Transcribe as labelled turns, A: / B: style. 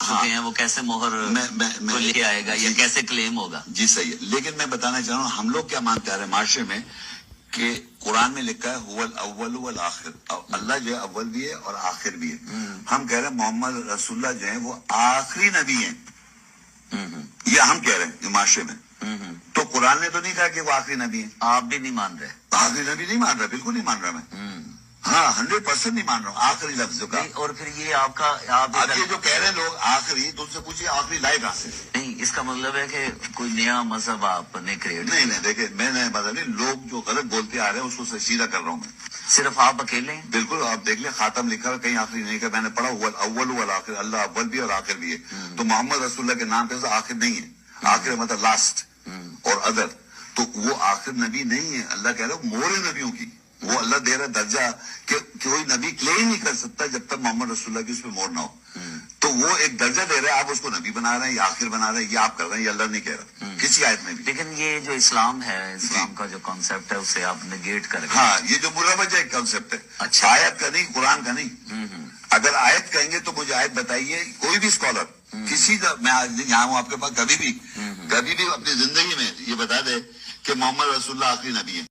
A: چکے ہیں وہ کیسے مہر کو لے آئے گا یا کیسے کلیم ہوگا؟
B: جی صحیح ہے، لیکن میں بتانا چاہ رہا ہوں ہم لوگ کیا مانتے آ رہے ہیں معاشرے میں کہ قرآن میں لکھا ہے هو الاول والآخر، اللہ جو ہے اول بھی ہے اور آخر بھی ہے. ہم کہہ رہے ہیں محمد رسول اللہ جو ہیں وہ آخری نبی ہیں، یہ ہم کہہ رہے ہیں معاشرے میں. تو قرآن نے تو نہیں کہا کہ وہ آخری نبی ہیں.
A: آپ بھی نہیں مان رہے؟
B: آخری نبی نہیں مان رہا، بالکل نہیں مان رہا میں. ہاں 100% نہیں مان رہا ہوں آخری لفظ کا.
A: اور پھر یہ آپ کا
B: آپ یہ جو کہہ رہے ہیں لوگ آخری، تو ان سے پوچھیے آخری لائے کہاں سے؟
A: نہیں، اس کا مطلب ہے کہ کوئی نیا مذہب آپ نے کریٹ
B: نہیں دیکھیں میں نے مطلب نہیں، لوگ جو غلط بولتے آ رہے ہیں اس کو سیدھا کر رہا ہوں میں.
A: صرف آپ اکیلے ہیں؟
B: بالکل، آپ دیکھ لیں خاتم لکھا ہے، کہیں آخری نہیں کہا. میں نے پڑھا ہوا اول والآخر، اللہ اول بھی اور آخر بھی ہے. تو محمد رسول اللہ کے نام پہ آخر نہیں ہے. آخر مطلب لاسٹ اور ادر، تو وہ آخر نبی نہیں ہے. اللہ کہہ رہا ہے مور نبیوں کی، وہ اللہ دے رہا درجہ کہ کوئی نبی کلیم نہیں کر سکتا جب تک محمد رسول اللہ کی اس پہ مور نہ ہو. تو وہ ایک درجہ دے رہے ہیں، آپ اس کو نبی بنا رہے ہیں یا آخر بنا رہے ہیں، یہ آپ کر رہے ہیں، یہ اللہ نہیں کہہ رہا کسی آیت میں بھی.
A: لیکن یہ جو اسلام ہے، اسلام کا جو کانسیپٹ ہے اسے آپ نگیٹ کر گئے.
B: ہاں یہ جو مروجہ ایک کانسیپٹ ہے،
A: اچھا،
B: آیت کا نہیں، قرآن کا نہیں. اگر آیت کہیں گے تو مجھے آیت بتائیے، کوئی بھی اسکالر کسی کا، میں یہاں ہوں آپ کے پاس، کبھی بھی اپنی زندگی میں یہ بتا دے کہ محمد رسول اللہ آخری نبی ہے.